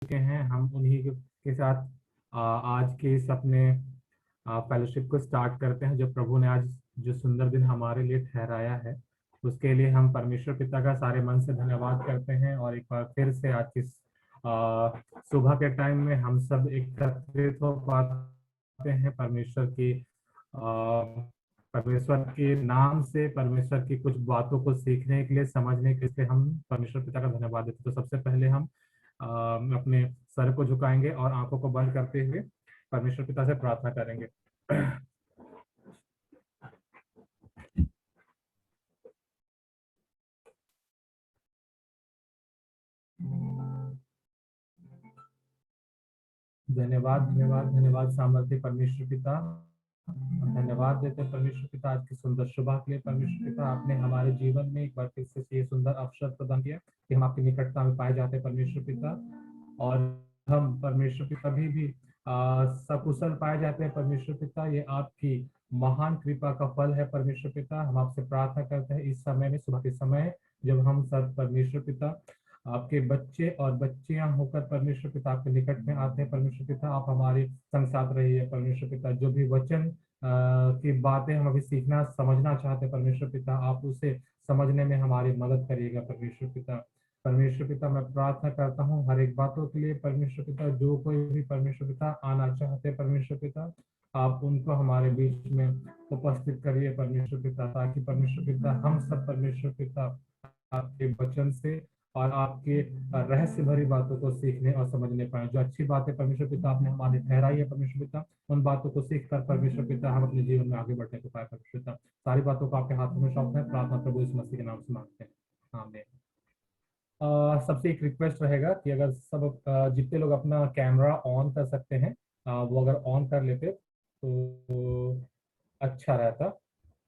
चुके हैं। हम उन्हीं के साथ आज के इस अपने फेलोशिप को स्टार्ट करते हैं, जो प्रभु ने आज जो सुंदर दिन हमारे लिए ठहराया है, उसके लिए हम परमेश्वर पिता का सारे मन से धन्यवाद करते हैं। और एक बार फिर से आज की सुबह के टाइम में हम सब एकत्रित हो पाते हैं परमेश्वर के नाम से, परमेश्वर की कुछ बातों को सीखने के लिए, समझने के लिए हम परमेश्वर पिता का धन्यवाद देते हैं। तो सबसे पहले हम अपने सर को झुकाएंगे और आंखों को बंद करते हुए परमेश्वर पिता से प्रार्थना करेंगे। धन्यवाद धन्यवाद धन्यवाद सामर्थ्य परमेश्वर पिता। हम धन्यवाद देते हैं परमेश्वर पिता आज की सुंदर सुबह के लिए। परमेश्वर पिता, आपने हमारे जीवन में एक बार फिर से ये सुंदर अवसर प्रदान किया कि हम आपकी निकटता में पाए जाते हैं परमेश्वर पिता। और हम परमेश्वर पिता भी सकुशल पाए जाते हैं परमेश्वर पिता। ये आपकी महान कृपा का फल है परमेश्वर पिता। हम आपसे प्रार्थना करते हैं इस समय में, सुबह के समय, जब हम सब परमेश्वर पिता आपके बच्चे और बच्चियां होकर परमेश्वर पिता आपके निकट में आते हैं परमेश्वर पिता, आप हमारे संग साथ रहिए परमेश्वर पिता। जो भी वचन की बातें हम अभी सीखना समझना चाहते हैं परमेश्वर पिता, आप उसे समझने में हमारी मदद करिएगा परमेश्वर पिता। परमेश्वर पिता, मैं प्रार्थना करता हूँ हर एक बातों के लिए परमेश्वर पिता। जो कोई भी परमेश्वर पिता आना चाहते हैं परमेश्वर पिता, आप उनको हमारे बीच में उपस्थित करिए परमेश्वर पिता, ताकि परमेश्वर पिता हम सब परमेश्वर पिता आपके वचन से और आपके रहस्य भरी बातों को सीखने और समझने पाए। जो अच्छी बातें परमेश्वर पिता आपने हमारे ठहराई है परमेश्वर पिता, उन बातों को सीख कर परमेश्वर पिता हम अपने जीवन में आगे बढ़ने को पाए परमेश्वर पिता। सारी बातों को आपके हाथों में सौंपते हैं। प्रार्थना प्रभु यीशु मसीह के नाम से मांगते हैं, आमीन। सबसे एक रिक्वेस्ट रहेगा कि अगर सब जितने लोग अपना कैमरा ऑन कर सकते हैं, वो अगर ऑन कर लेते तो अच्छा रहता।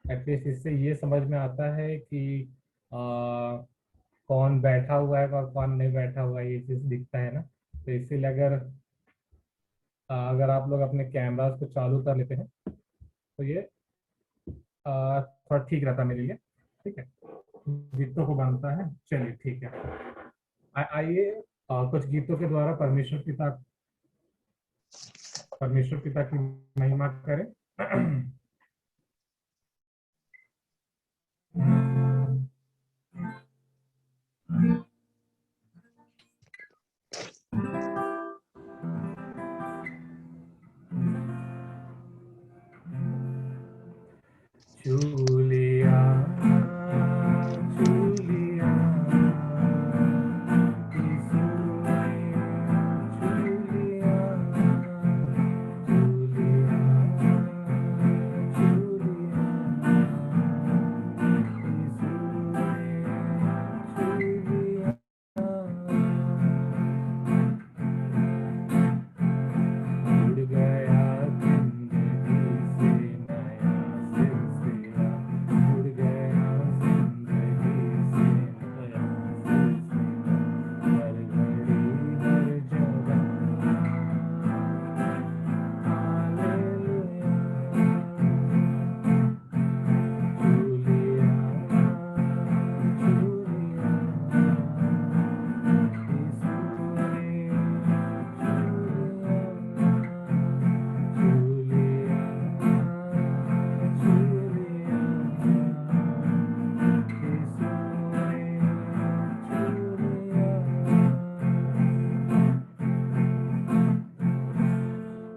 एटलीस्ट इससे ये समझ में आता है कि कौन बैठा हुआ है और कौन नहीं बैठा हुआ है, ये चीज दिखता है ना। तो इसीलिए अगर आप लोग अपने कैमरास को चालू कर लेते हैं तो ये थोड़ा ठीक रहता मेरे लिए। ठीक है, गीतों को बनता है, चलिए ठीक है। आइए कुछ गीतों के द्वारा परमेश्वर पिता की महिमा करें। जूलिया जूलिया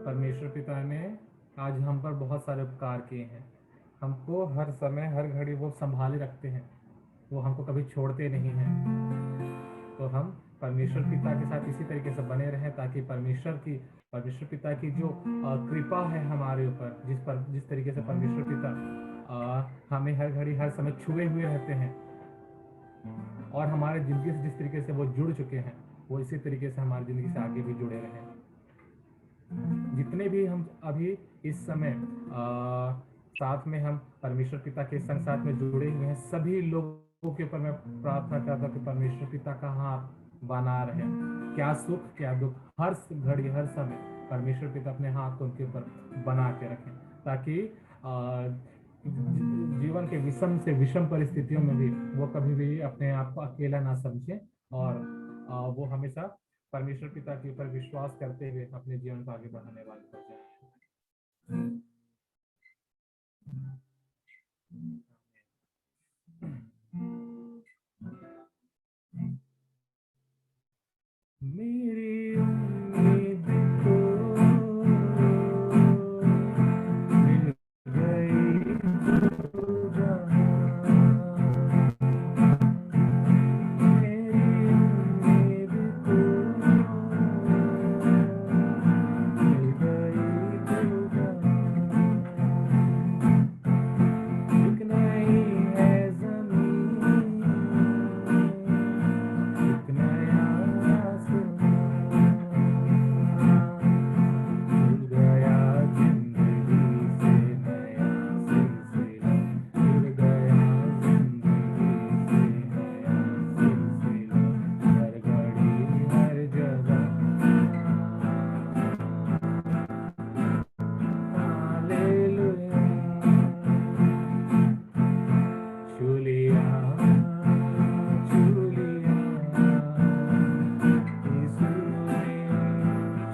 परमेश्वर पिता ने आज हम पर बहुत सारे उपकार किए हैं। हमको हर समय हर घड़ी वो संभाले रखते हैं, वो हमको कभी छोड़ते नहीं हैं। तो हम परमेश्वर पिता के साथ इसी तरीके से बने रहें, ताकि परमेश्वर पिता की जो कृपा है हमारे ऊपर, जिस तरीके से परमेश्वर पिता हमें हर घड़ी हर समय छुए हुए रहते हैं और हमारे जिंदगी से जिस तरीके से वो जुड़ चुके हैं, वो इसी तरीके से हमारी जिंदगी से आगे भी जुड़े रहें। जितने भी हम अभी इस समय साथ में हम परमेश्वर पिता के संग साथ में जुड़े हुए हैं, सभी लोगों के ऊपर मैं प्रार्थना करता हूँ कि परमेश्वर पिता का हाथ बना रहे। क्या सुख क्या दुख, हर घड़ी हर समय परमेश्वर पिता अपने हाथ को उनके ऊपर बना के रखें, ताकि जीवन के विषम से विषम परिस्थितियों में भी वो कभी भी अपने आप को अकेला ना समझे और वो हमेशा परमेश्वर पिता के ऊपर विश्वास करते हुए अपने जीवन को आगे बढ़ाने वाले हो जाए। मेरी उम्मीद को मिल गई तो जहां, मेरी उम्मीद को मिल गई तो जहां, एक नई है जमीन, एक नया आसमां, जुड़ गया जिंदगी से नया सिलसिला, जुड़ गया जिंदगी से नया सिलसिला, हर घड़ी हर जगह हालेलुया, छू लिया छू लिया यीशु ने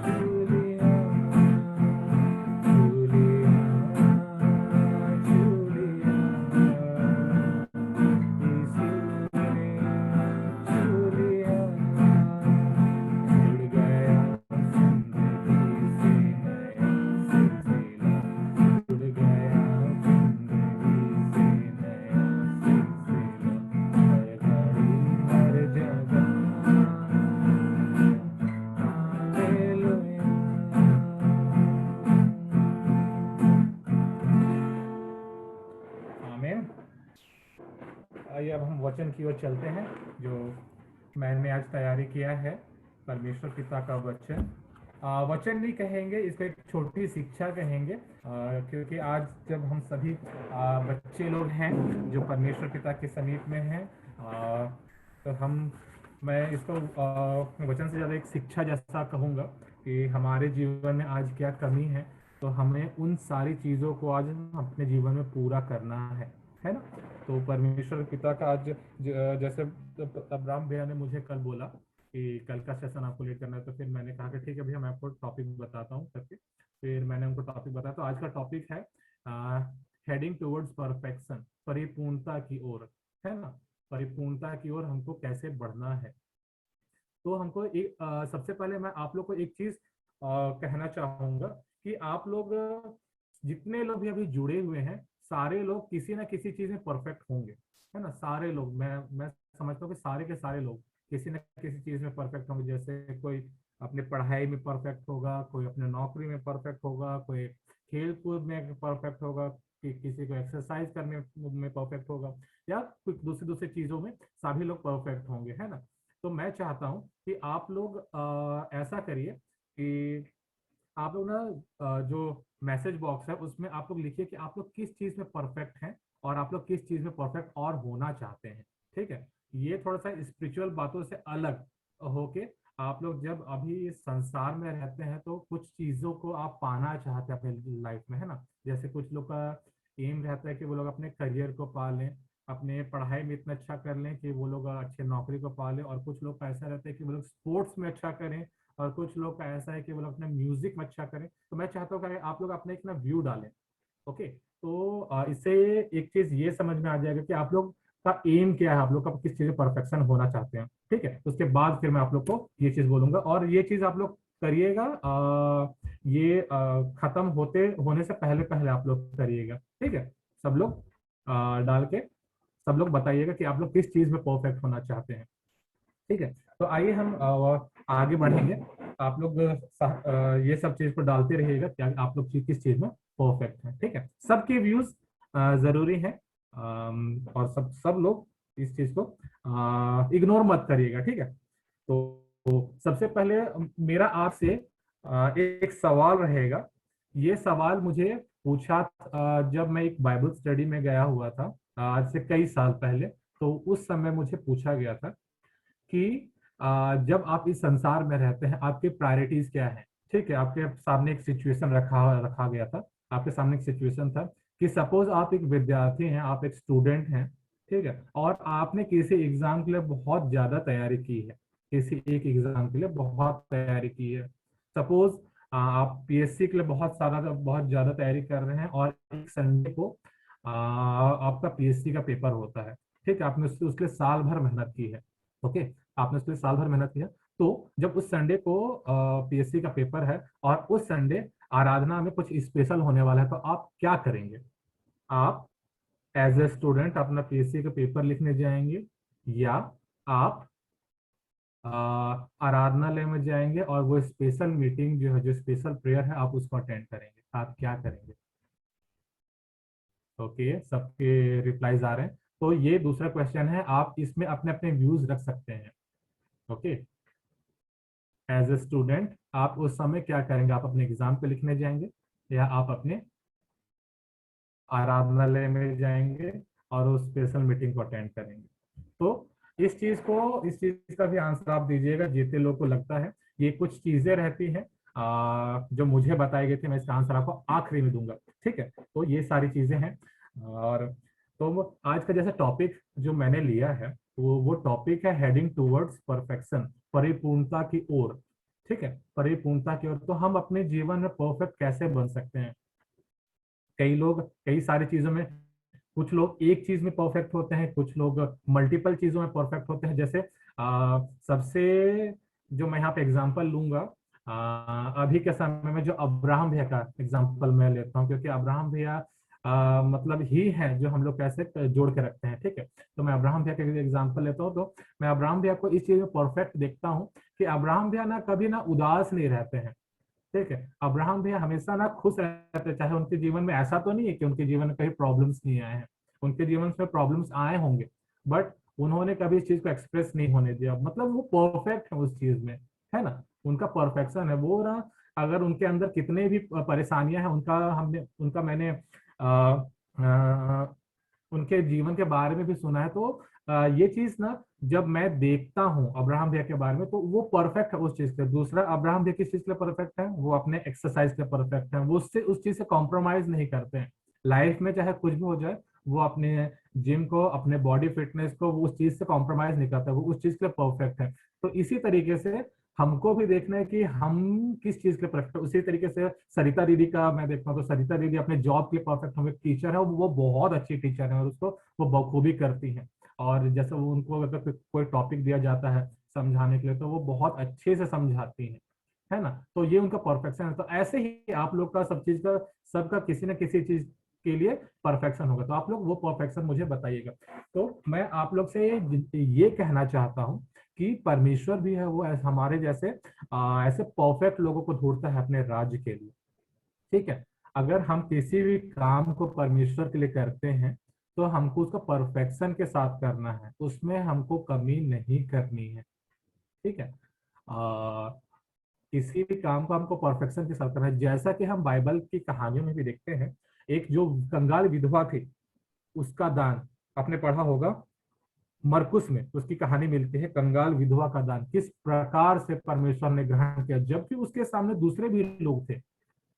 छू लिया छू लिया छू लिया यीशु ने छू लिया, जुड़ गया जिंदगी से नया सिलसिला, जुड़ गया जिंदगी से नया सिलसिला, हर घड़ी हर जगह हालेलुया। आमीन। आइए अब हम वचन की ओर चलते हैं जो मैंने आज तैयारी किया है, परमेश्वर पिता का वचन। वचन नहीं कहेंगे, इसको एक छोटी शिक्षा कहेंगे, क्योंकि आज जब हम सभी बच्चे लोग हैं जो परमेश्वर पिता के समीप में हैं, तो मैं इसको वचन से ज़्यादा एक शिक्षा जैसा कहूँगा कि हमारे जीवन में आज क्या कमी है, तो हमें उन सारी चीज़ों को आज अपने जीवन में पूरा करना है ना। तो परमेश्वर पिता का आज जैसे अब्राहम भैया ने मुझे कल बोला कि कल का सेशन आपको लेट करना है, तो फिर मैंने कहा कि ठीक है भैया, मैं आपको टॉपिक बताता हूँ करके। फिर मैंने उनको टॉपिक बताया। तो आज का टॉपिक है हेडिंग टुवर्ड्स परफेक्शन, परिपूर्णता की ओर, है ना। परिपूर्णता की ओर हमको कैसे बढ़ना है। तो हमको एक सबसे पहले मैं आप लोग को एक चीज कहना चाहूंगा कि आप लोग जितने लोग भी अभी जुड़े हुए हैं, सारे लोग किसी ना किसी चीज में परफेक्ट होंगे, है ना। सारे लोग, मैं समझता हूँ कि सारे के सारे लोग किसी न किसी चीज में परफेक्ट होंगे। जैसे कोई अपने पढ़ाई में परफेक्ट होगा, कोई अपने नौकरी में परफेक्ट होगा, कोई खेल कूद में परफेक्ट होगा, कि किसी को एक्सरसाइज करने में परफेक्ट होगा, या कुछ दूसरी दूसरी चीजों में सभी लोग परफेक्ट होंगे, है ना। तो मैं चाहता हूं कि आप लोग ऐसा करिए कि आप लोग ना जो मैसेज बॉक्स है उसमें आप लोग लिखिए कि आप लोग किस चीज में परफेक्ट हैं और आप लोग किस चीज में परफेक्ट और होना चाहते हैं। ठीक है, ये थोड़ा सा स्पिरिचुअल बातों से अलग होके, आप लोग जब अभी इस संसार में रहते हैं तो कुछ चीजों को आप पाना चाहते हैं अपने लाइफ में, है ना। जैसे कुछ लोग का एम रहता है कि वो लोग अपने करियर को पा लें, अपने पढ़ाई में इतना अच्छा कर लें कि वो लोग अच्छे नौकरी को पा लें, और कुछ लोग का ऐसा रहता है कि वो लोग स्पोर्ट्स में अच्छा करें, और कुछ लोग का ऐसा है कि वो लोग अपने म्यूजिक में अच्छा करें। तो मैं चाहता हूँ कि आप लोग अपने एक ना व्यू डालें। ओके, तो इससे एक चीज ये समझ में आ जाएगा कि आप लोग का एम क्या है, आप लोग का किस चीज में परफेक्शन होना चाहते हैं। ठीक है, उसके बाद फिर मैं आप लोग को ये चीज बोलूंगा, और ये चीज आप लोग करिएगा, ये खत्म होने से पहले पहले आप लोग करिएगा। ठीक है, सब लोग डाल के सब लोग बताइएगा कि आप लोग किस चीज में परफेक्ट होना चाहते हैं। ठीक है, तो आइए हम आगे बढ़ेंगे। आप लोग ये सब चीज को डालते रहिएगा कि आप लोग किस चीज में परफेक्ट हैं। ठीक है, सबके व्यूज जरूरी है, और सब लोग इस चीज को इग्नोर मत करिएगा। ठीक है, तो सबसे पहले मेरा आपसे एक सवाल रहेगा। ये सवाल मुझे पूछा जब मैं एक बाइबल स्टडी में गया हुआ था, आज से कई साल पहले। तो उस समय मुझे पूछा गया था कि जब आप इस संसार में रहते हैं आपके प्रायोरिटीज क्या है। ठीक है, आपके सामने एक सिचुएशन रखा गया था। आपके सामने एक सिचुएशन था कि सपोज आप एक विद्यार्थी हैं, आप एक स्टूडेंट हैं, ठीक है, और आपने किसी एग्जाम के लिए बहुत ज्यादा तैयारी की है। किसी एक एग्जाम के लिए बहुत तैयारी की है। सपोज आप पीएससी के लिए बहुत ज्यादा तैयारी कर रहे हैं और एक संडे को आपका पीएससी का पेपर होता है। ठीक है, आपने उसके लिए साल भर मेहनत की है। ओके, आपने उसके लिए साल भर मेहनत की है। तो जब उस संडे को पीएससी का पेपर है और उस संडे आराधना में कुछ स्पेशल होने वाला है, तो आप क्या करेंगे? आप एज ए स्टूडेंट अपना पीएससी का पेपर लिखने जाएंगे, या आप आराधनालय में जाएंगे और वो स्पेशल मीटिंग जो है, जो स्पेशल प्रेयर है, आप उसको अटेंड करेंगे? आप क्या करेंगे? ओके, सबके रिप्लाईज आ रहे हैं। तो ये दूसरा क्वेश्चन है, आप इसमें अपने अपने व्यूज रख सकते हैं। ओके, एज ए स्टूडेंट आप उस समय क्या करेंगे? आप अपने एग्जाम पे लिखने जाएंगे, या आप अपने आराधनालय में जाएंगे और उस स्पेशल मीटिंग को अटेंड करेंगे? तो इस चीज का भी आंसर आप दीजिएगा। जितने लोग को लगता है ये कुछ चीजें रहती हैं जो मुझे बताई गई थी, मैं इसका आंसर आपको आखिरी में दूंगा। ठीक है, तो ये सारी चीजें हैं। और आज का जैसे टॉपिक जो मैंने लिया है, वो टॉपिक है हेडिंग टूवर्ड्स परफेक्शन, परिपूर्णता की ओर। ठीक है, परिपूर्णता की ओर। तो हम अपने जीवन में परफेक्ट कैसे बन सकते हैं? कई लोग कई सारी चीजों में, कुछ लोग एक चीज में परफेक्ट होते हैं, कुछ लोग मल्टीपल चीजों में परफेक्ट होते हैं। जैसे सबसे जो मैं यहाँ पे एग्जांपल लूंगा, अभी के समय में जो अब्राहम भैया का एग्जांपल मैं लेता हूँ, क्योंकि अब्राहम भैया मतलब ही है जो हम लोग कैसे जोड़ के रखते हैं। ठीक है, तो मैं अब्राहम भैया का एग्जांपल लेता हूँ। तो मैं अब्राहम भैया को इस चीज में परफेक्ट देखता हूँ कि अब्राहम भैया ना कभी ना उदास नहीं रहते हैं। ठीक है, अब्राहम भैया हमेशा ना खुश रहते हैं, चाहे उनके जीवन में ऐसा तो नहीं है कि उनके जीवन में कहीं प्रॉब्लम्स नहीं आए हैं। उनके जीवन में प्रॉब्लम्स आए होंगे, बट उन्होंने कभी इस चीज को एक्सप्रेस नहीं होने दिया। मतलब वो परफेक्ट है उस चीज में, है ना? उनका परफेक्शन है वो ना। अगर उनके अंदर कितने भी परेशानियां हैं, उनका मैंने उनके जीवन के बारे में भी सुना है। तो ये चीज ना, जब मैं देखता हूँ अब्राहम भैया के बारे में, तो वो परफेक्ट है उस चीज के। दूसरा, अब्राहम भैया किस चीज के परफेक्ट है? वो अपने एक्सरसाइज के परफेक्ट है। वो उससे उस चीज से कॉम्प्रोमाइज नहीं करते हैं। लाइफ में चाहे कुछ भी हो जाए, वो अपने जिम को, अपने बॉडी फिटनेस को, वो उस चीज से कॉम्प्रोमाइज नहीं करते, वो उस चीज के परफेक्ट है। तो इसी तरीके से हमको भी देखना है कि हम किस चीज के परफेक्ट है। उसी तरीके से सरिता दीदी का मैं देखता हूँ, तो सरिता दीदी अपने जॉब के परफेक्ट, हम एक टीचर है, वो बहुत अच्छी टीचर है और उसको वो बखूबी करती हैं। और जैसे वो उनको अगर कोई टॉपिक दिया जाता है समझाने के लिए, तो वो बहुत अच्छे से समझाती हैं, है ना? तो ये उनका परफेक्शन है। तो ऐसे ही आप लोग का सब चीज का, सबका किसी न किसी चीज के लिए परफेक्शन होगा। तो आप लोग वो परफेक्शन मुझे बताइएगा। तो मैं आप लोग से ये कहना चाहता हूँ कि परमेश्वर भी है वो हमारे जैसे ऐसे परफेक्ट लोगों को ढूंढता है अपने राज्य के लिए। ठीक है, अगर हम किसी भी काम को परमेश्वर के लिए करते हैं, तो हमको उसको परफेक्शन के साथ करना है, उसमें हमको कमी नहीं करनी है। ठीक है, आ, किसी भी काम को हमको परफेक्शन के साथ करना है। जैसा कि हम बाइबल की कहानियों में भी देखते हैं, एक जो कंगाल विधवा थी, उसका दान आपने पढ़ा होगा, मरकुस में उसकी कहानी मिलती है। कंगाल विधवा का दान किस प्रकार से परमेश्वर ने ग्रहण किया, जबकि उसके सामने दूसरे भी लोग थे,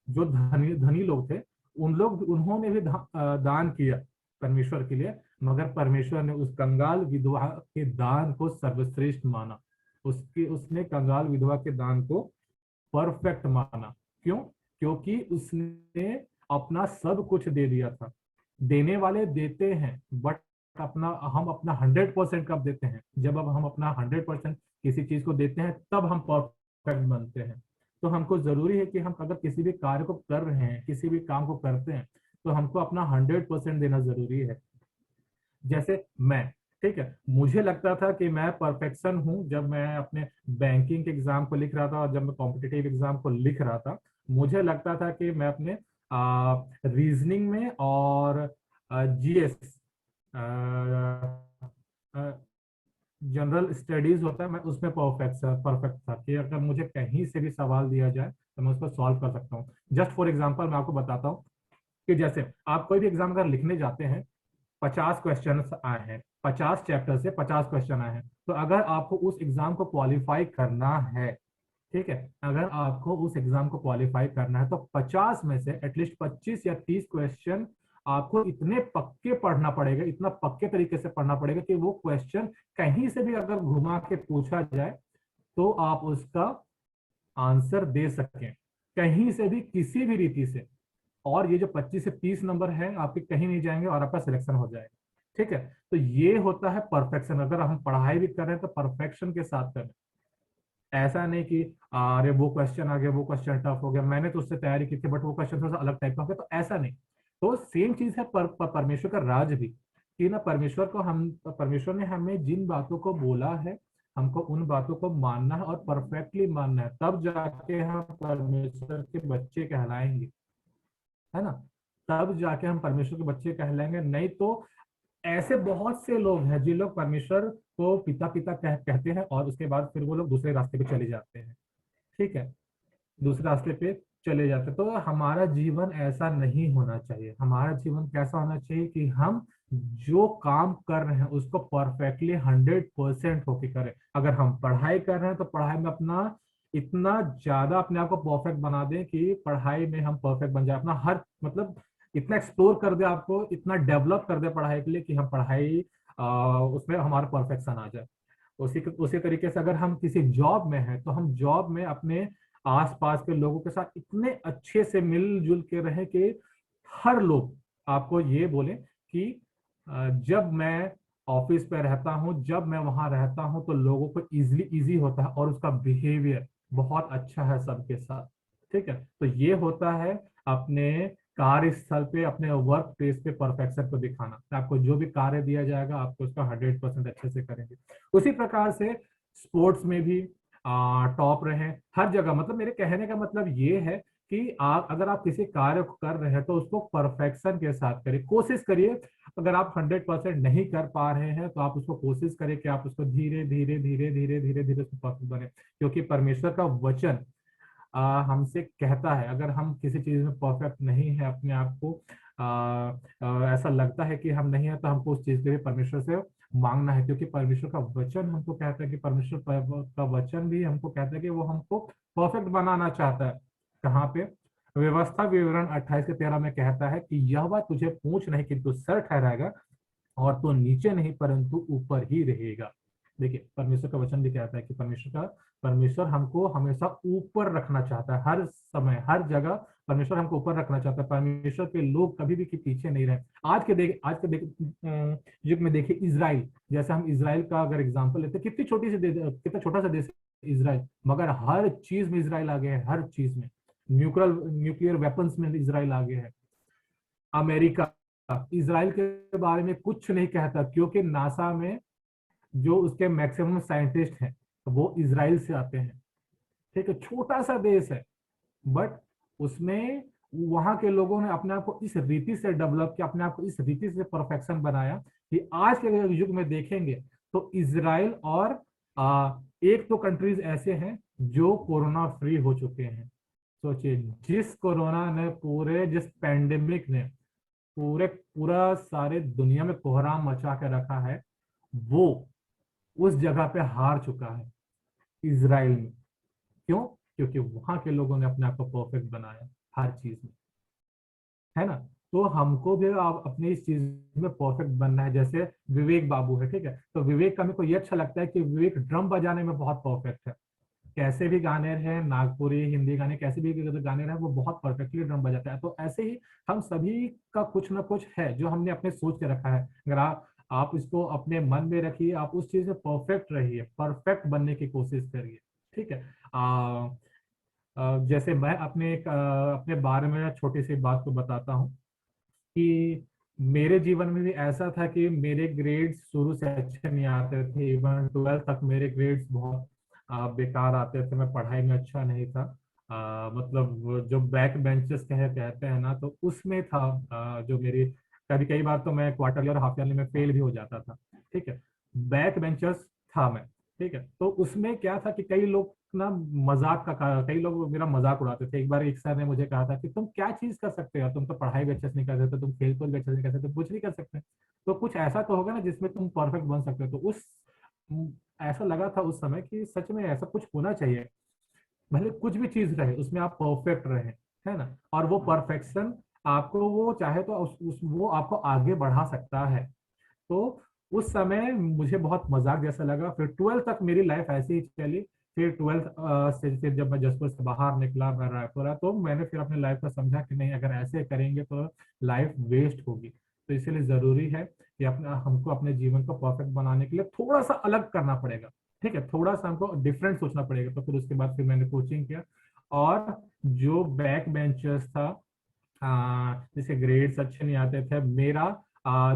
जो धनी धनी लोग थे। उन्होंने भी दान किया परमेश्वर के लिए, मगर परमेश्वर ने उस कंगाल विधवा के दान को सर्वश्रेष्ठ माना। उसने कंगाल विधवा के दान को परफेक्ट माना। क्यों? क्योंकि उसने अपना सब कुछ दे दिया था। देने वाले देते हैं, बट हम अपना 100% कब देते हैं? जब अब हम अपना 100% किसी चीज को देते हैं, तब हम परफेक्ट बनते हैं। तो हमको जरूरी है कि हम अगर किसी भी कार्य को कर रहे हैं, किसी भी काम को करते हैं, तो हमको अपना 100% देना जरूरी है। जैसे मैं, ठीक है, मुझे लगता था कि मैं परफेक्शन हूं जब मैं अपने बैंकिंग के एग्जाम को लिख रहा था, और जब मैं कॉम्पिटिटिव एग्जाम को लिख रहा था, मुझे लगता था कि मैं अपने रीजनिंग में और जीएस, जनरल स्टडीज होता है, मैं उसमें परफेक्ट था कि अगर मुझे कहीं से भी सवाल दिया जाए, तो मैं उसको सॉल्व कर सकता हूँ। जस्ट फॉर एग्जाम्पल मैं आपको बताता हूँ कि जैसे आप कोई भी एग्जाम अगर लिखने जाते हैं, 50 क्वेश्चन आए हैं, 50 चैप्टर से 50 क्वेश्चन आए हैं, तो अगर आपको उस एग्जाम को क्वालिफाई करना है, ठीक है, अगर आपको उस एग्जाम को क्वालिफाई करना है, तो 50 में से एटलीस्ट 25 या 30 क्वेश्चन आपको इतने पक्के पढ़ना पड़ेगा, इतना पक्के तरीके से पढ़ना पड़ेगा कि वो क्वेश्चन कहीं से भी अगर घुमा के पूछा जाए, तो आप उसका आंसर दे सकें कहीं से भी, किसी भी रीति से। और ये जो 25 से 30 नंबर है आपके कहीं नहीं जाएंगे और आपका सिलेक्शन हो जाएगा। ठीक है, तो ये होता है परफेक्शन। अगर हम पढ़ाई भी कर रहे हैं तो परफेक्शन के साथ करें। ऐसा नहीं कि अरे वो क्वेश्चन आ गया, वो क्वेश्चन टफ हो गया, मैंने तो उससे तैयारी की थी बट वो क्वेश्चन थोड़ा सा अलग टाइप का हो गया, तो ऐसा नहीं। तो सेम चीज है परमेश्वर का राज भी, कि ना परमेश्वर ने हमें जिन बातों को बोला है, हमको उन बातों को मानना है और परफेक्टली मानना है, तब जाके हम परमेश्वर के बच्चे कहलाएंगे। है ना, तब जाके हम परमेश्वर के बच्चे कहलाएंगे। नहीं तो ऐसे बहुत से लोग हैं जिन लोग परमेश्वर को पिता पिता कहते हैं और उसके बाद फिर वो लोग दूसरे रास्ते पे चले जाते हैं। ठीक है, दूसरे रास्ते पे चले जाते हैं। तो हमारा जीवन ऐसा नहीं होना चाहिए। हमारा जीवन कैसा होना चाहिए कि हम जो काम कर रहे हैं उसको परफेक्टली 100% होके करें। अगर हम पढ़ाई कर रहे हैं तो पढ़ाई में अपना इतना ज्यादा अपने आप को परफेक्ट बना दें कि पढ़ाई में हम परफेक्ट बन जाए। अपना हर मतलब इतना एक्सप्लोर कर दे, आपको इतना डेवलप कर दे पढ़ाई के लिए कि हम पढ़ाई उसमें हमारा परफेक्शन आ जाए। उसी तरीके से अगर हम किसी जॉब में हैं तो हम जॉब में अपने आसपास के लोगों के साथ इतने अच्छे से मिलजुल के रहें कि हर लोग आपको ये बोले कि जब मैं ऑफिस पे रहता हूँ, जब मैं वहां रहता हूँ तो लोगों को इजी होता है और उसका बिहेवियर बहुत अच्छा है सबके साथ। ठीक है, तो ये होता है अपने कार्यस्थल पे, अपने वर्क प्लेस पे परफेक्शन को दिखाना। तो आपको जो भी कार्य दिया जाएगा आपको उसका 100% अच्छे से करेंगे। उसी प्रकार से स्पोर्ट्स में भी टॉप रहे हर जगह। मतलब मेरे कहने का मतलब ये है कि आप अगर आप किसी कार्य को कर रहे हैं तो उसको परफेक्शन के साथ करिए, कोशिश करिए। अगर आप 100% नहीं कर पा रहे हैं तो आप उसको कोशिश करें कि आप उसको धीरे धीरे धीरे धीरे धीरे धीरे परफेक्ट बने। क्योंकि परमेश्वर का वचन हमसे कहता है, अगर हम किसी चीज में परफेक्ट नहीं है, अपने आप को ऐसा लगता है कि हम नहीं है, तो हमको उस चीज के लिए परमेश्वर से मांगना है। क्योंकि परमेश्वर का वचन हमको कहता है कि परमेश्वर का वचन भी हमको कहता है कि वो हमको परफेक्ट बनाना चाहता है। कहाँ पे? व्यवस्था विवरण 28 के 13 में कहता है कि यह बात तुझे पूछ नहीं किंतु सर ठहराएगा, और तो नीचे नहीं परंतु ऊपर ही रहेगा। देखिए, परमेश्वर का वचन भी कहता है कि परमेश्वर हमको हमेशा ऊपर रखना चाहता है। हर समय हर जगह परमेश्वर हमको ऊपर रखना चाहता है। परमेश्वर के लोग कभी भी पीछे नहीं रहे। आज के युग में देखिए इजराइल, जैसे हम इजराइल का अगर एग्जांपल लेते हैं, कितना छोटा सा देश है इजराइल, मगर हर चीज में इजराइल आगे है। हर चीज में न्यूक्लियर वेपन्स में इजराइल आगे है। अमेरिका इजराइल के बारे में कुछ नहीं कहता, क्योंकि नासा में जो उसके मैक्सिमम साइंटिस्ट हैं वो इजराइल से आते हैं। ठीक है, छोटा सा देश है, बट उसमें वहां के लोगों ने अपने आप को इस रीति से डेवलप किया, अपने आप को इस रीति से परफेक्शन बनाया कि आज के युग में देखेंगे तो इजराइल और एक तो कंट्रीज ऐसे हैं जो कोरोना फ्री हो चुके हैं। सोचिए, जिस पैंडेमिक ने पूरा सारे दुनिया में कोहराम मचा के रखा है, वो उस जगह पे हार चुका है, इजराइल में। क्यों? क्योंकि वहां के लोगों ने अपने आप को परफेक्ट बनाया हर चीज में। है ना, तो हमको भी आप अपनी इस चीज में परफेक्ट बनना है। जैसे विवेक बाबू है, ठीक है, तो विवेक का मेरे को ये अच्छा लगता है कि विवेक ड्रम बजाने में बहुत परफेक्ट है। कैसे भी गाने हैं, नागपुरी हिंदी गाने, कैसे भी गाने रहे, वो बहुत परफेक्टली ड्रम बजाता है। तो ऐसे ही हम सभी का कुछ ना कुछ है जो हमने अपने सोच के रखा है। अगर आप इसको अपने मन में रखिए, आप उस चीज में परफेक्ट रहिए, परफेक्ट बनने की कोशिश करिए। ठीक है। जैसे मैं अपने बारे में छोटी सी बात को बताता हूँ कि मेरे जीवन में भी ऐसा था कि मेरे ग्रेड्स शुरू से अच्छे नहीं आते थे। इवन 12th तक मेरे ग्रेड्स बहुत बेकार आते थे। मैं पढ़ाई में अच्छा नहीं था। मतलब वो जो बैक बेंचेस कहते हैं ना, तो उसमें था। जो मेरी कभी कई बार तो मैं क्वार्टरली और हाफ ईयरली में फेल भी हो जाता था। ठीक है, बैक बेंचर्स था मैं। ठीक है, तो उसमें क्या था कि कई लोग ना कई लोग मेरा मजाक उड़ाते थे। एक बार एक सर ने मुझे कहा था कि तुम क्या चीज कर सकते हो, तुम तो पढ़ाई भी अच्छे से नहीं कर सकते, तुम खेल कूद भी अच्छे से नहीं कर सकते, कुछ नहीं कर सकते, तो कुछ ऐसा तो होगा ना जिसमें तुम परफेक्ट बन सकते हो। तो ऐसा लगा था उस समय कि सच में ऐसा कुछ होना चाहिए। भले कुछ भी चीज रहे उसमें आप परफेक्ट रहे। है ना, और वो परफेक्शन आपको, वो चाहे तो वो आपको आगे बढ़ा सकता है। तो उस समय मुझे बहुत मजाक जैसा लगा। फिर 12th तक मेरी लाइफ ऐसे ही चली फिर 12th से फिर जब मैं जसपुर से बाहर निकला, मैं रायपुर आया, तो मैंने फिर अपने लाइफ को समझा कि नहीं, अगर ऐसे करेंगे तो लाइफ वेस्ट होगी। तो इसलिए जरूरी है कि अपना हमको अपने जीवन को परफेक्ट बनाने के लिए थोड़ा सा अलग करना पड़ेगा। ठीक है, थोड़ा सा हमको डिफरेंट सोचना पड़ेगा। तो फिर उसके बाद फिर मैंने कोचिंग किया। और जो बैक बेंचर्स था, जिसे ग्रेड्स अच्छे नहीं आते थे, मेरा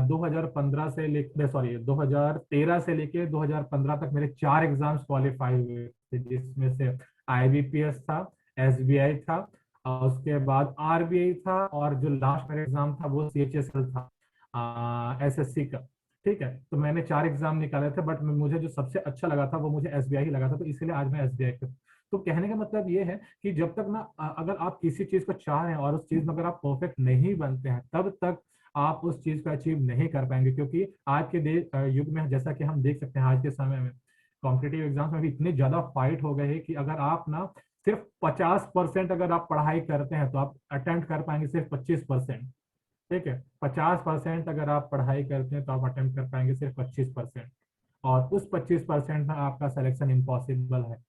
2015 से लेकर, सॉरी 2013 से लेके 2015 तक मेरे 4 एग्जाम्स क्वालिफाई हुए थे, जिसमें से आईबीपीएस था, एसबीआई था, और उसके बाद आरबीआई था, और जो लास्ट मेरा एग्जाम था वो सीएचएसएल था, एसएससी का। ठीक है, तो मैंने 4 एग्जाम निकाले थे, बट मुझे जो सबसे अच्छा लगा था वो मुझे एसबीआई ही लगा था, तो इसलिए आज मैं एसबीआई का। तो कहने का मतलब ये है कि जब तक ना अगर आप किसी चीज को चाह रहे हैं और उस चीज में अगर आप परफेक्ट नहीं बनते हैं, तब तक आप उस चीज को अचीव नहीं कर पाएंगे। क्योंकि आज के युग में, जैसा कि हम देख सकते हैं, आज के समय में कॉम्पिटेटिव एग्जाम्स में भी इतने ज्यादा फाइट हो गए हैं कि अगर आप ना सिर्फ 50% अगर आप पढ़ाई करते हैं तो आप अटेम्प्ट कर पाएंगे सिर्फ 25%। ठीक है, 50% अगर आप पढ़ाई करते हैं तो आप अटेम्प्ट कर पाएंगे सिर्फ 25%। और उस 25% में आपका सिलेक्शन इम्पॉसिबल है।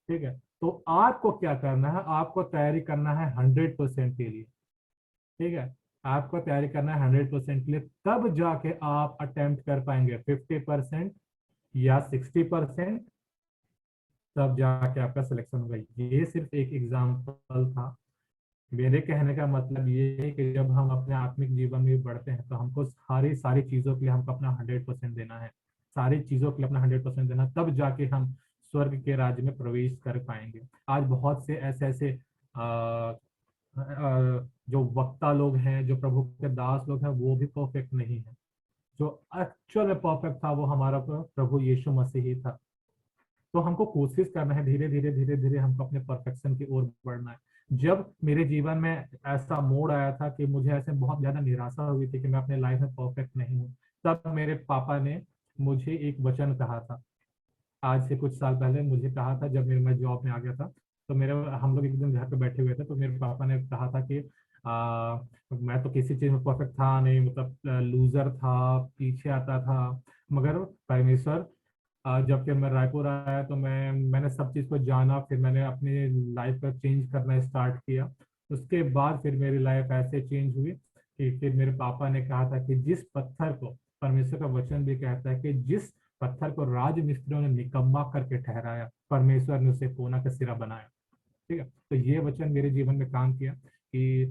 ठीक है, तो आपको क्या करना है, आपको तैयारी करना है 100% के लिए। ठीक है, आपको तैयारी करना है 100% के लिए, तब जाके आप अटेम्प्ट कर पाएंगे 50% या 60%, तब जाके आपका सिलेक्शन होगा। ये सिर्फ एक एग्जाम्पल था। मेरे कहने का मतलब ये है कि जब हम अपने आत्मिक जीवन में बढ़ते हैं तो हमको सारी सारी चीजों के लिए हमको अपना 100% देना है। सारी चीजों के लिए अपना 100% देना, तब जाके हम स्वर्ग के राज्य में प्रवेश कर पाएंगे। आज बहुत से ऐसे ऐसे जो वक्ता लोग हैं, जो प्रभु के दास लोग हैं, वो भी परफेक्ट नहीं है। जो एक्चुअल में परफेक्ट था वो हमारा प्रभु यीशु मसीह ही था। तो हमको कोशिश करना है, धीरे धीरे धीरे धीरे हमको अपने परफेक्शन की ओर बढ़ना है। जब मेरे जीवन में ऐसा मोड़ आया था कि मुझे ऐसे बहुत ज्यादा निराशा हुई थी कि मैं अपने लाइफ में परफेक्ट नहीं हूँ, तब मेरे पापा ने मुझे एक वचन कहा था। आज से कुछ साल पहले मुझे कहा था, जब मैं जॉब में आ गया था, तो मेरे हम लोग एक दिन घर पे बैठे हुए थे, तो मेरे पापा ने कहा था कि मैं तो किसी चीज में परफेक्ट था नहीं, मतलब लूजर था, पीछे आता था, मगर परमेश्वर, जब कि मैं रायपुर आया तो मैंने सब चीज़ को जाना, फिर मैंने अपनी लाइफ का चेंज करना स्टार्ट किया। उसके बाद फिर मेरी लाइफ ऐसे चेंज हुई कि फिर मेरे पापा ने कहा था कि जिस पत्थर को, परमेश्वर का वचन भी कहता है कि जिस पत्थर को राज मिस्त्रियों ने निकम्मा करके ठहराया, परमेश्वर ने उसे सोना का सिरा बनाया। ठीक है, तो ये वचन मेरे जीवन में काम किया कि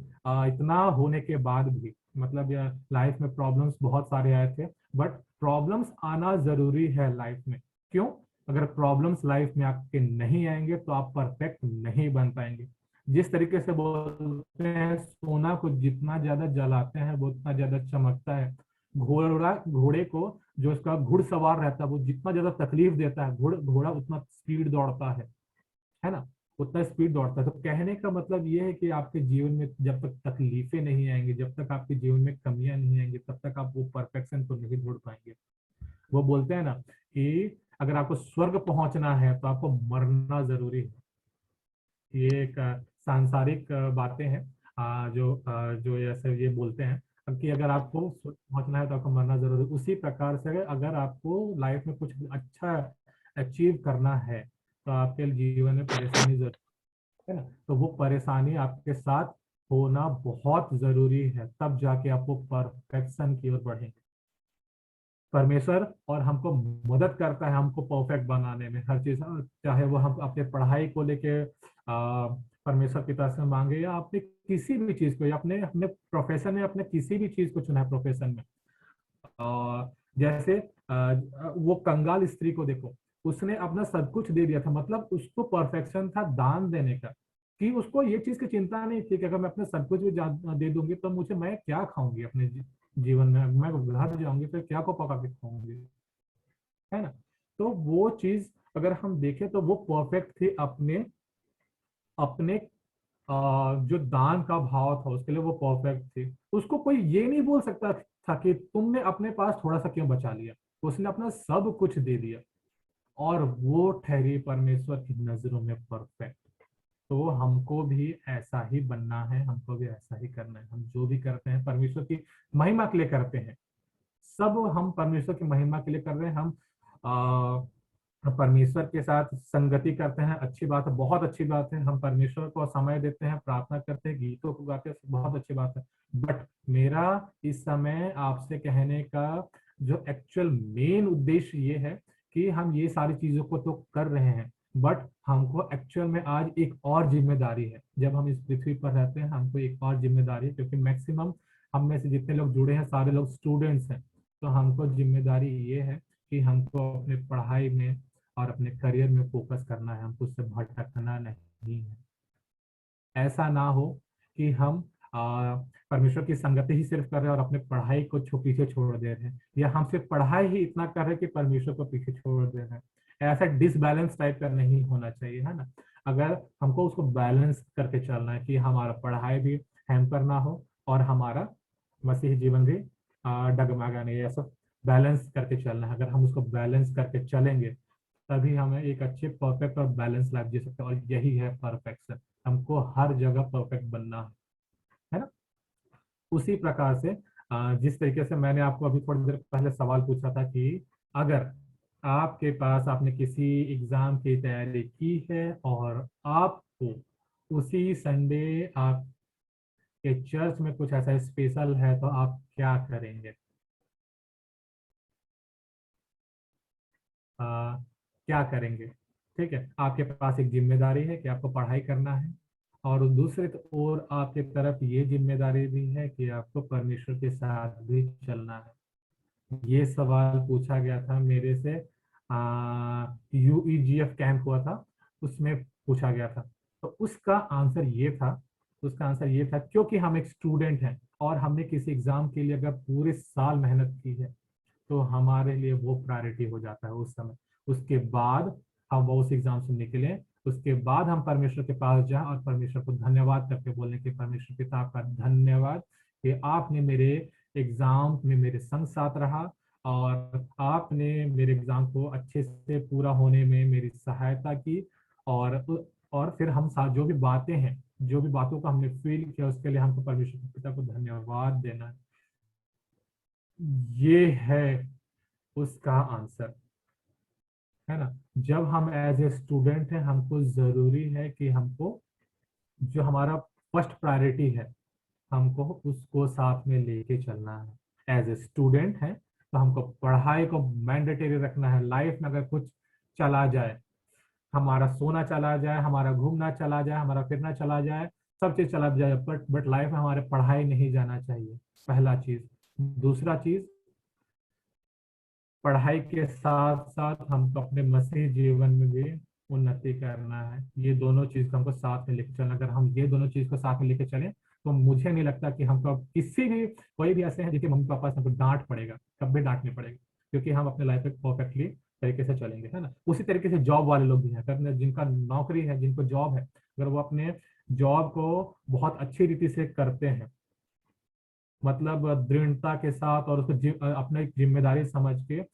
इतना होने के बाद भी, मतलब लाइफ में प्रॉब्लम्स बहुत सारे आए थे, बट प्रॉब्लम्स आना जरूरी है लाइफ में। क्यों? अगर प्रॉब्लम्स लाइफ में आपके नहीं आएंगे तो आप परफेक्ट नहीं बन पाएंगे। जिस तरीके से बोलते हैं, सोना को जितना ज्यादा जलाते हैं वो उतना ज्यादा चमकता है। घोड़े को, जो उसका घुड़सवार रहता है, वो जितना ज्यादा तकलीफ देता है, घोड़ा उतना स्पीड दौड़ता है ना, उतना स्पीड दौड़ता है। तो कहने का मतलब ये है कि आपके जीवन में जब तक तकलीफें नहीं आएंगी, जब तक आपके जीवन में कमियां नहीं आएंगी, तब तक आप वो परफेक्शन को नहीं ढूंढ पाएंगे। वो बोलते हैं ना कि अगर आपको स्वर्ग पहुंचना है तो आपको मरना जरूरी है। ये एक सांसारिक बातें हैं, जो ऐसे ये बोलते हैं कि अगर आपको स्वर्ग पहुंचना है तो आपको मरना जरूरी है। उसी प्रकार से अगर आपको लाइफ में कुछ अच्छा अचीव करना है तो आपके जीवन में परेशानी जरूर है ना, तो वो परेशानी आपके साथ होना बहुत जरूरी है, तब जाके आप वो परफेक्शन की ओर बढ़ेंगे। परमेश्वर और हमको मदद करता है हमको परफेक्ट बनाने में हर चीज, चाहे वो हम अपने पढ़ाई को लेके परमेश्वर पिता से मांगे, या अपने किसी भी चीज को, या अपने अपने प्रोफेशन में अपने किसी भी चीज को चुना है प्रोफेशन में। जैसे वो कंगाल स्त्री को देखो, उसने अपना सब कुछ दे दिया था, मतलब उसको परफेक्शन था दान देने का, कि उसको ये चीज की चिंता नहीं थी कि अगर मैं अपने सब कुछ भी दे दूंगी तो मुझे, मैं क्या खाऊंगी अपने जीवन में, मैं घर जाऊंगी फिर क्या को पका के खाऊंगी, है ना। तो वो चीज अगर हम देखें तो वो परफेक्ट थी अपने अपने जो दान का भाव था उसके लिए वो परफेक्ट थी। उसको कोई ये नहीं बोल सकता था कि तुमने अपने पास थोड़ा सा क्यों बचा लिया, उसने अपना सब कुछ दे दिया, और वो ठहरी परमेश्वर की नजरों में परफेक्ट। तो हमको भी ऐसा ही बनना है, हमको भी ऐसा ही करना है। हम जो भी करते हैं परमेश्वर की महिमा के लिए करते हैं, सब हम परमेश्वर की महिमा के लिए कर रहे हैं। हम परमेश्वर के साथ संगति करते हैं, अच्छी बात है, बहुत अच्छी बात है। हम परमेश्वर को समय देते हैं, प्रार्थना करते हैं, गीतों को गाते हैं, बहुत अच्छी बात है। बट मेरा इस समय आपसे कहने का जो एक्चुअल मेन उद्देश्य ये है कि हम ये सारी चीजों को तो कर रहे हैं, बट हमको एक्चुअल में आज एक और जिम्मेदारी है। जब हम इस पृथ्वी पर रहते हैं, हमको एक और जिम्मेदारी है, क्योंकि मैक्सिमम हम में से जितने लोग जुड़े हैं सारे लोग स्टूडेंट्स हैं। तो हमको जिम्मेदारी ये है कि हमको अपने पढ़ाई में और अपने करियर में फोकस करना है, हमको उससे भटकना नहीं है। ऐसा ना हो कि हम परमेश्वर की संगति ही सिर्फ कर रहे हैं और अपने पढ़ाई को पीछे छोड़ दे रहे हैं, या हम सिर्फ पढ़ाई ही इतना कर रहे हैं कि परमेश्वर को पीछे छोड़ दे रहे हैं। ऐसा डिसबैलेंस टाइप का नहीं होना चाहिए, है ना। अगर हमको उसको बैलेंस करके चलना है कि हमारा पढ़ाई भी हैम्पर ना हो और हमारा मसीही जीवन भी डगमगा नहीं, ऐसा बैलेंस करके चलना है। अगर हम उसको बैलेंस करके चलेंगे तभी हमें एक अच्छे परफेक्ट और बैलेंस लाइफ जी सकते हैं, और यही है परफेक्शन। हमको हर जगह परफेक्ट बनना है ना। उसी प्रकार से जिस तरीके से मैंने आपको अभी थोड़ी देर पहले सवाल पूछा था कि अगर आपके पास आपने किसी एग्जाम की तैयारी की है और आपको उसी संडे आपके चर्च में कुछ ऐसा स्पेशल है, तो आप क्या करेंगे? आ, क्या करेंगे? ठीक है, आपके पास एक जिम्मेदारी है कि आपको पढ़ाई करना है, और दूसरे ओर आपकी तरफ ये जिम्मेदारी भी है कि आपको परमेश्वर के साथ भी चलना है। ये सवाल पूछा गया था मेरे से, यूईजीएफ कैंप हुआ था, उसमें पूछा गया था। तो उसका आंसर ये था क्योंकि हम एक स्टूडेंट हैं और हमने किसी एग्जाम के लिए अगर पूरे साल मेहनत की है, तो हमारे लिए वो प्रायोरिटी हो जाता है उस समय। उसके बाद हम वो उस एग्जाम से निकले, उसके बाद हम परमेश्वर के पास जाएं और परमेश्वर को धन्यवाद करके बोलें कि परमेश्वर पिता आपका धन्यवाद कि आपने मेरे एग्जाम में मेरे संग साथ रहा, और आपने मेरे एग्जाम को अच्छे से पूरा होने में मेरी सहायता की। और और फिर हम साथ जो भी बातें हैं, जो भी बातों को हमने फील किया, उसके लिए हमको परमेश्वर के पिता को धन्यवाद देना है। ये है उसका आंसर, है ना। जब हम एज ए स्टूडेंट हैं, हमको जरूरी है कि हमको जो हमारा फर्स्ट प्रायोरिटी है, हमको उसको साथ में लेके चलना है। एज ए स्टूडेंट है तो हमको पढ़ाई को मैंडेटरी रखना है। लाइफ में अगर कुछ चला जाए, हमारा सोना चला जाए, हमारा घूमना चला जाए, हमारा फिरना चला जाए, सब चीज चला जाए, बट लाइफ में हमारे पढ़ाई नहीं जाना चाहिए, पहला चीज। दूसरा चीज, पढ़ाई के साथ साथ हमको अपने मसीह जीवन में भी उन्नति करना है। ये दोनों चीज को हमको साथ में लेके चलना। अगर हम ये दोनों चीज को साथ में लेके चलें, तो मुझे नहीं लगता कि हमको अब किसी भी, कोई भी ऐसे हैं जिनके मम्मी पापा से हमको डांट पड़ेगा, कभी डांट नहीं पड़ेगा, क्योंकि हम अपने लाइफ में परफेक्टली तरीके से चलेंगे, है ना। उसी तरीके से जॉब वाले लोग भी हैं, अगर जिनका नौकरी है, जिनको जॉब है, अगर वो अपने जॉब को बहुत अच्छी रीति से करते हैं, मतलब दृढ़ता के साथ, और उसको अपने एक जिम्मेदारी समझ के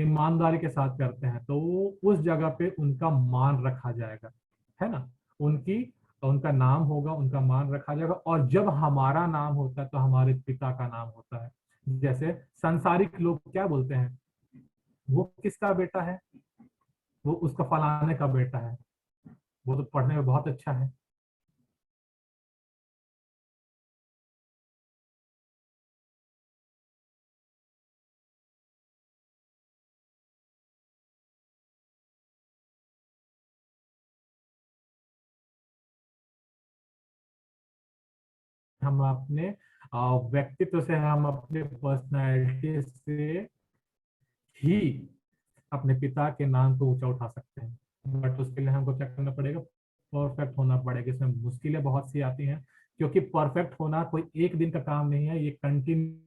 ईमानदारी के साथ करते हैं, तो उस जगह पे उनका मान रखा जाएगा, है ना। उनकी उनका नाम होगा, उनका मान रखा जाएगा। और जब हमारा नाम होता है तो हमारे पिता का नाम होता है। जैसे संसारिक लोग क्या बोलते हैं, वो किसका बेटा है, वो उसका फलाने का बेटा है, वो तो पढ़ने में बहुत अच्छा है। हम अपने व्यक्तित्व से, हम अपने पर्सनैलिटी से ही अपने पिता के नाम को ऊंचा उठा सकते हैं। बट उसके लिए हमको क्या करना पड़ेगा, परफेक्ट होना पड़ेगा। इसमें मुश्किलें बहुत सी आती हैं, क्योंकि परफेक्ट होना कोई एक दिन का काम नहीं है, ये कंटिन्यू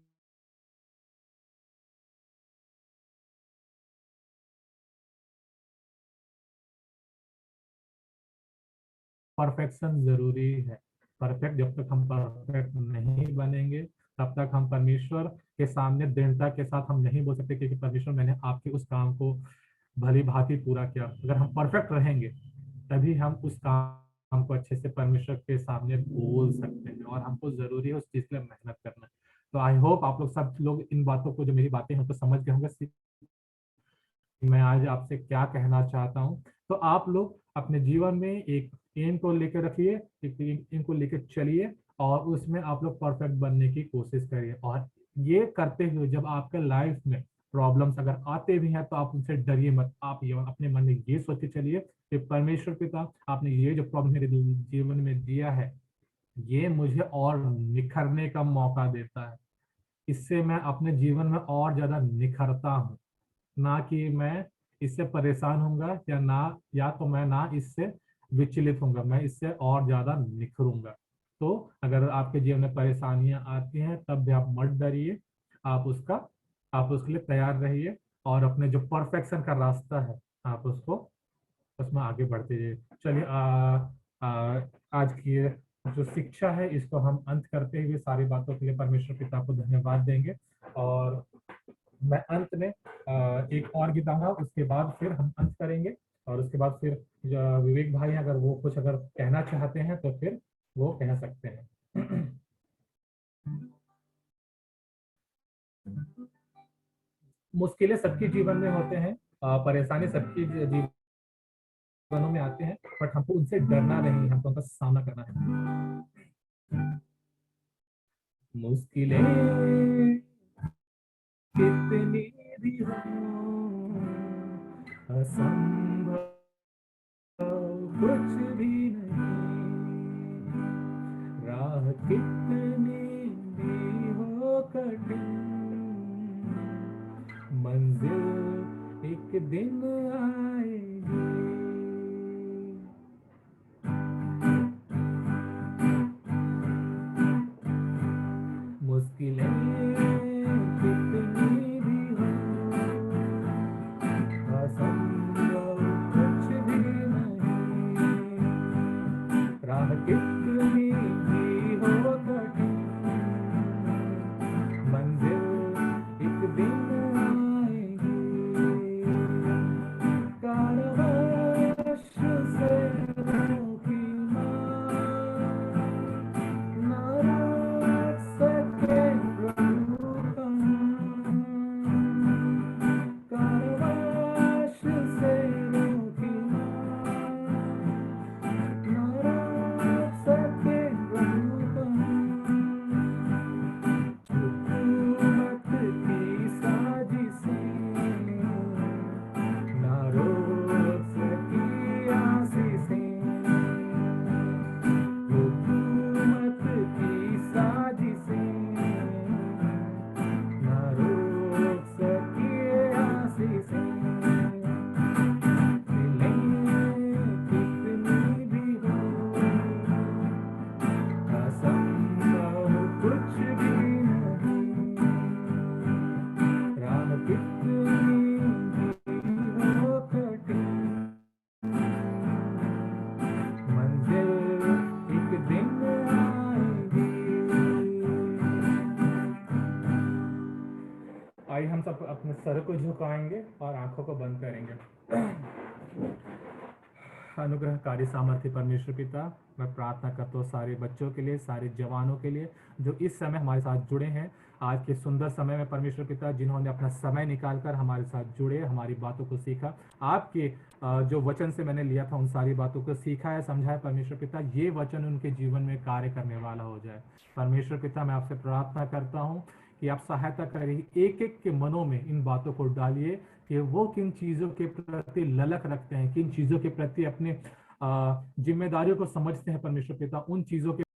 परफेक्शन जरूरी है। परफेक्ट, जब तक हम परफेक्ट नहीं बनेंगे, तब तक हम परमेश्वर के सामने दृढ़ता के साथ हम नहीं बोल सकते कि परमेश्वर मैंने आपके उस काम को भली भांति पूरा किया। अगर हम परफेक्ट रहेंगे, तभी हम उस काम को अच्छे से परमेश्वर के सामने बोल सकते हैं, और हमको जरूरी है उस चीज के लिए मेहनत करना। तो आई होप आप लोग सब लोग इन बातों को, जो मेरी बातें हैं, उनको समझ गए होंगे। मैं आज आपसे क्या कहना चाहता हूँ। तो आप लोग अपने जीवन में एक एम को लेकर रखिए, एक एम को लेकर चलिए, और उसमें आप लोग परफेक्ट बनने की कोशिश करिए। और ये करते हुए जब आपके लाइफ में प्रॉब्लम्स अगर आते भी हैं तो आप उनसे डरिए मत। आप ये अपने मन में ये सोच के चलिए कि परमेश्वर पिता, आपने ये जो प्रॉब्लम मेरे जीवन में दिया है, ये मुझे और निखरने का मौका देता है। इससे मैं अपने जीवन में और ज्यादा निखरता हूँ, ना कि मैं इससे परेशान होऊंगा, या ना, या तो मैं ना इससे विचलित होऊंगा, मैं इससे और ज्यादा निखरूंगा। तो अगर आपके जीवन में परेशानियां आती हैं तब भी आप मत डरिए, आप उसका आप उसके लिए तैयार रहिए, और अपने जो परफेक्शन का रास्ता है आप उसको, उसमें आगे बढ़ते जाइए। चलिए, आ, आज की ये जो शिक्षा है इसको हम अंत करते हुए सारी बातों के लिए परमेश्वर पिता को धन्यवाद देंगे। और मैं अंत में एक और गीत गाऊंगा, उसके बाद फिर हम अंत करेंगे। और उसके बाद फिर जो विवेक भाई अगर वो कुछ अगर कहना चाहते हैं तो फिर वो कह सकते हैं। मुश्किलें सबके जीवन में होते हैं, परेशानी सबके जीवनों में आते हैं, बट हमको उनसे डरना नहीं, हमको उनका सामना करना है। मुश्किलें कितनी भी हो, असंभव कुछ भी नहीं, राह कितनी भी हो कठिन, मंजिल एक दिन आएगी। मुश्किलें कितनी भी हो, असंभव कुछ भी नहीं, राह कितनी भी हो कठिन, मंजिल एक दिन आएगी। कारावास से रोकी ना रोक सके प्रभु का, कारावास से रोकी ना रोक सके प्रभु का, हुकूमत की साजिशें ना रोक सकी आशीषें, हुकूमत की साजिशें ना रोक सकी आशीषें, कितनी भी हो, असंभव कुछ भी नहीं, राह कितनी भी हो कठिन, मंजिल एक दिन आएगी। आइए हम सब अपने सर को झुकाएंगे और आंखों को बंद करेंगे। अनुग्रहकारी सामर्थ्य परमेश्वर पिता, मैं प्रार्थना करता हूँ सारे बच्चों के लिए, सारे जवानों के लिए जो इस समय हमारे साथ जुड़े हैं, आज के सुंदर समय में परमेश्वर पिता, जिन्होंने अपना समय निकालकर हमारे साथ जुड़े, हमारी बातों को सीखा, आपके जो वचन से मैंने लिया था उन सारी बातों को सीखा है, समझा है परमेश्वर पिता, ये वचन उनके जीवन में कार्य करने वाला हो जाए। परमेश्वर पिता, मैं आपसे प्रार्थना करता हूँ कि आप सहायता करें, एक एक के मनों में इन बातों को डालिए कि वो किन चीज़ों के प्रति ललक रखते हैं, किन चीज़ों के प्रति अपने जिम्मेदारियों को समझते हैं परमेश्वर पिता, उन चीज़ों के